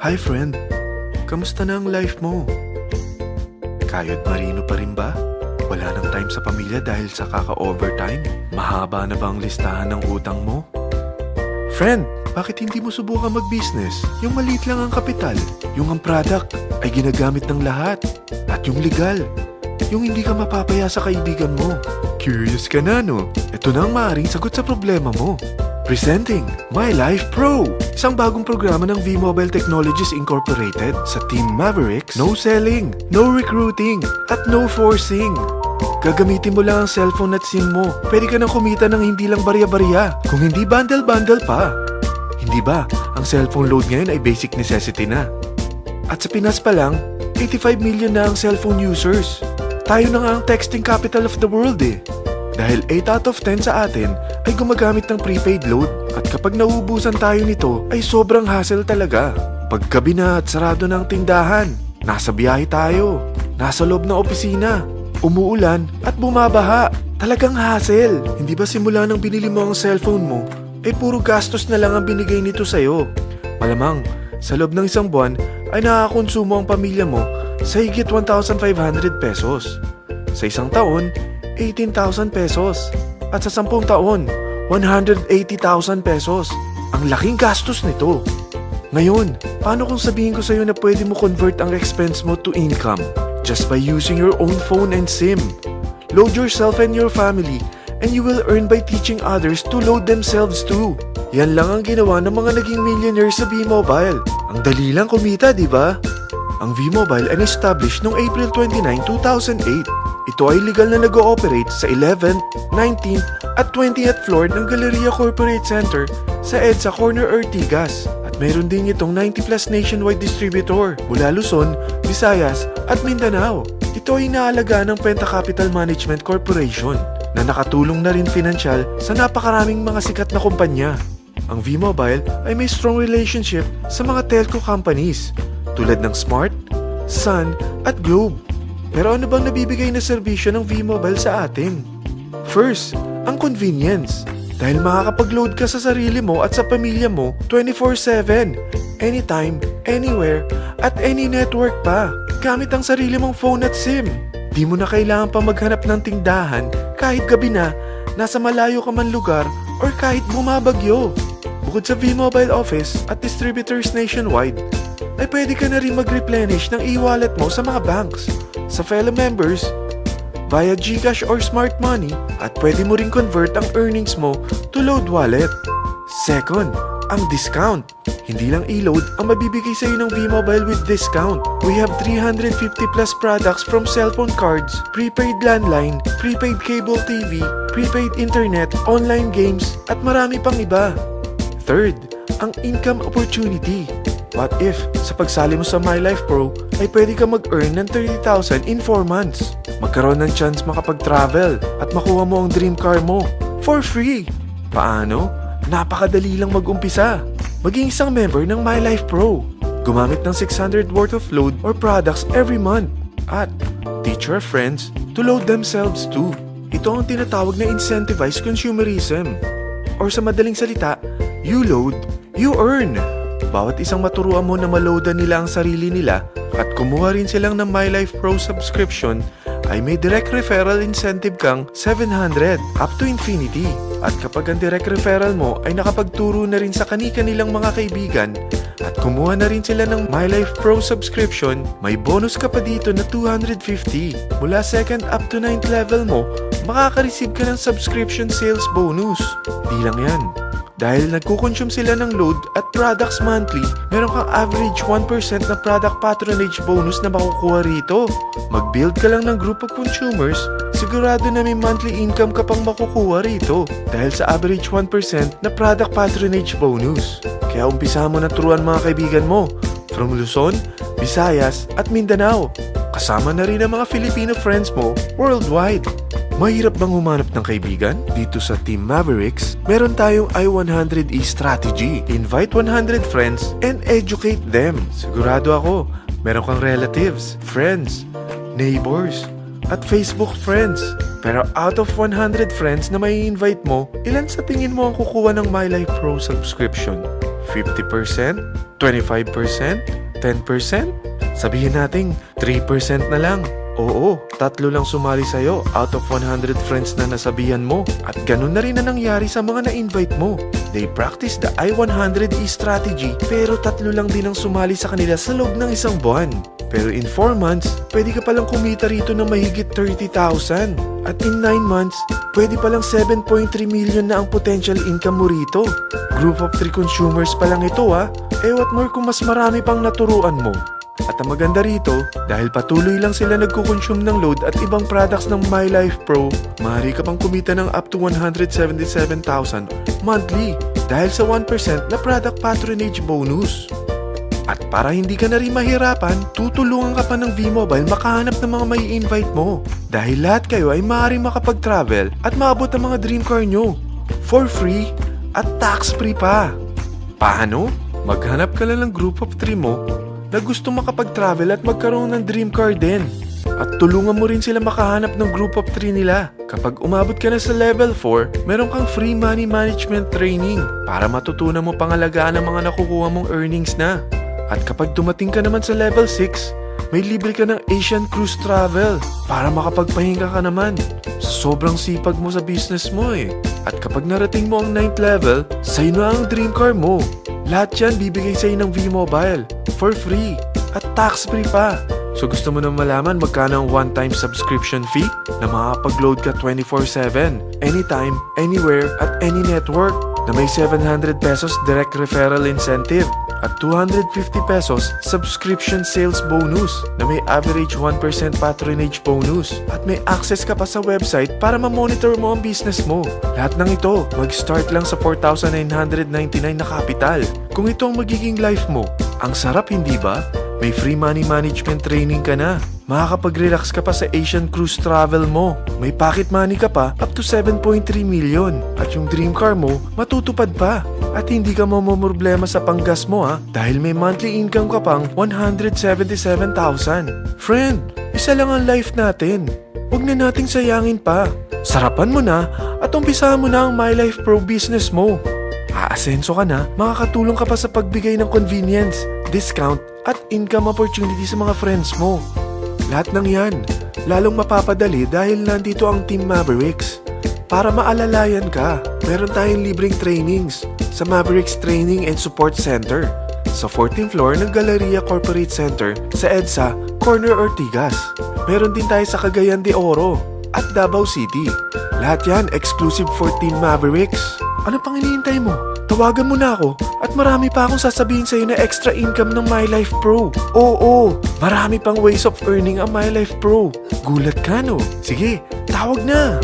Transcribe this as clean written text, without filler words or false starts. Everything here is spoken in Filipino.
Hi friend, kamusta na ang life mo? Kayod marino pa rin ba? Wala nang time sa pamilya dahil sa kaka-overtime? Mahaba na ba ang listahan ng utang mo? Friend, bakit hindi mo subukan mag-business? Yung maliit lang ang kapital, yung ang product ay ginagamit ng lahat, at yung legal, yung hindi ka mapapaya sa kaibigan mo. Curious ka na, no? Ito na ang maaaring sagot sa problema mo. Presenting My Life Pro, isang bagong programa ng V-Mobile Technologies Incorporated sa Team Mavericks. No selling, no recruiting, at no forcing. Gagamitin mo lang ang cellphone at SIM mo. Pwede ka nang kumita ng hindi lang barya-barya, kung hindi bundle-bundle pa. Hindi ba, ang cellphone load ngayon ay basic necessity na. At sa Pinas pa lang, 85 million na ang cellphone users. Tayo na nga ang texting capital of the world eh. Dahil 8 out of 10 sa atin ay gumagamit ng prepaid load at kapag nauubusan tayo nito ay sobrang hassle talaga. Paggabi na at sarado ng tindahan, nasa biyahe tayo, nasa loob ng opisina, umuulan at bumabaha. Talagang hassle. Hindi ba simula nang binili mo ang cellphone mo ay puro gastos na lang ang binigay nito sa'yo? Malamang sa loob ng isang buwan ay nakakakonsumo ang pamilya mo sa higit 1,500 pesos. Sa isang taon, 18,000 pesos. At sa 10 taon, 180,000 pesos. Ang laking gastos nito. Ngayon, paano kung sabihin ko sa'yo na pwede mo convert ang expense mo to income just by using your own phone and SIM? Load yourself and your family and you will earn by teaching others to load themselves too. Yan lang ang ginawa ng mga naging millionaires sa V-Mobile. Ang dali lang kumita, di ba? Ang V-Mobile ay established noong April 29, 2008. Ito ay legal na nag-ooperate sa 11th, 19th at 20th floor ng Galleria Corporate Center sa EDSA Corner Ortigas. At meron din itong 90 plus nationwide distributor mula Luzon, Visayas at Mindanao. Ito ay inaalagaan ng Penta Capital Management Corporation na nakatulong na rin pinansyal sa napakaraming mga sikat na kumpanya. Ang V-Mobile ay may strong relationship sa mga telco companies tulad ng Smart, Sun at Globe. Pero ano bang nabibigay na serbisyo ng V-Mobile sa atin? First, ang convenience. Dahil makakapag-load ka sa sarili mo at sa pamilya mo 24/7, anytime, anywhere, at any network pa. Gamit ang sarili mong phone at SIM. Di mo na kailangan pa maghanap ng tindahan kahit gabi na, nasa malayo ka man lugar, or kahit bumabagyo. Bukod sa V-Mobile office at distributors nationwide, ay pwede ka na rin mag-replenish ng e-wallet mo sa mga banks, sa fellow members, via GCash or Smart Money, at pwede mo rin convert ang earnings mo to load wallet. Second, ang discount. Hindi lang e-load ang mabibigay sa iyo ng V-Mobile with discount. We have 350 plus products from cellphone cards, prepaid landline, prepaid cable TV, prepaid internet, online games, at marami pang iba. Third, ang income opportunity. What if, sa pagsali mo sa My Life Pro, ay pwede ka mag-earn ng 30,000 in 4 months? Magkaroon ng chance makapag-travel at makuha mo ang dream car mo for free. Paano? Napakadali lang mag-umpisa. Maging isang member ng My Life Pro. Gumamit ng 600 worth of load or products every month. At teach your friends to load themselves too. Ito ang tinatawag na incentivized consumerism. Or sa madaling salita, you load, you earn. Bawat isang maturuan mo na maloadan nila ang sarili nila at kumuha rin silang ng My Life Pro subscription ay may direct referral incentive kang 700 up to infinity. At kapag ang direct referral mo ay nakapagturo na rin sa kani-kanilang mga kaibigan at kumuha na rin sila ng My Life Pro subscription, may bonus ka pa dito na 250. Mula 2nd up to 9th level mo, makaka-receive ka ng subscription sales bonus. Di lang yan. Dahil nagkukonsume sila ng load at products monthly, meron kang average 1% na product patronage bonus na makukuha rito. Mag-build ka lang ng group of consumers, sigurado na may monthly income ka pang makukuha rito dahil sa average 1% na product patronage bonus. Kaya umpisa mo na turuan mga kaibigan mo from Luzon, Visayas at Mindanao. Kasama na rin ang mga Filipino friends mo worldwide. Mahirap bang humanap ng kaibigan? Dito sa Team Mavericks, meron tayong I100E strategy. Invite 100 friends and educate them. Sigurado ako, meron kang relatives, friends, neighbors, at Facebook friends. Pero out of 100 friends na may invite mo, ilan sa tingin mo ang kukuha ng My Life Pro subscription? 50%? 25%? 10%? Sabihin nating 3% na lang. Oo, 3 lang sumali sa'yo out of 100 friends na nasabihan mo. At ganun na rin na nangyari sa mga na-invite mo. They practice the I-100E strategy pero 3 lang din ang sumali sa kanila sa loob ng isang buwan. Pero in 4 months, pwede ka palang kumita rito ng mahigit 30,000. At in 9 months, pwede palang 7.3 million na ang potential income mo rito. Group of 3 consumers pa lang ito what more kung mas marami pang naturuan mo. At ang maganda rito, dahil patuloy lang sila nagkukonsume ng load at ibang products ng My Life Pro, maaari ka pang kumita ng up to 177,000 monthly dahil sa 1% na product patronage bonus. At para hindi ka na rin mahirapan, tutulungan ka pa ng V-Mobile makahanap ng mga may invite mo. Dahil lahat kayo ay maaaring makapag-travel at maabot ang mga dream car nyo. For free at tax-free pa. Paano? Maghanap ka lang ng group of 3 mo na gusto makapag-travel at magkaroon ng dream car din. At tulungan mo rin sila makahanap ng group of 3 nila. Kapag umabot ka na sa level 4, meron kang free money management training para matutunan mo pangalagaan ang mga nakukuha mong earnings na. At kapag dumating ka naman sa level 6, may libre ka ng Asian Cruise Travel para makapagpahinga ka naman. Sobrang sipag mo sa business mo At kapag narating mo ang 9th level, sa'yo na ang dream car mo. Lahat yan bibigay sa'yo ng V-Mobile for free at tax-free pa. So gusto mo na malaman magkano ang one-time subscription fee na makakapag-load ka 24/7, anytime, anywhere, at any network na may 700 pesos direct referral incentive at 250 pesos subscription sales bonus na may average 1% patronage bonus at may access ka pa sa website para ma-monitor mo ang business mo. Lahat ng ito, mag-start lang sa 4,999 na capital. Kung ito ang magiging life mo, ang sarap hindi ba? May free money management training ka na. Makakapag-relax ka pa sa Asian Cruise Travel mo. May pocket money ka pa up to 7.3 million. At yung dream car mo, matutupad pa. At hindi ka mamumroblema sa panggas mo dahil may monthly income ka pang 177,000. Friend, isa lang ang life natin. Huwag na nating sayangin pa. Sarapan mo na at umpisahan mo na ang My Life Pro business mo. Aasenso ka na, makakatulong ka pa sa pagbigay ng convenience, discount, at income opportunity sa mga friends mo. Lahat ng yan, lalong mapapadali dahil nandito ang Team Mavericks. Para maalalayan ka, meron tayong libreng trainings sa Mavericks Training and Support Center sa 14th floor ng Galleria Corporate Center sa EDSA, Corner Ortigas. Meron din tayo sa Cagayan de Oro at Davao City. Lahat yan exclusive for Team Mavericks. Ano pang hinihintay mo? Tawagan mo na ako at marami pa akong sasabihin sa'yo na extra income ng My Life Pro. Oo, marami pang ways of earning ang My Life Pro. Gulat ka no? Sige, tawag na!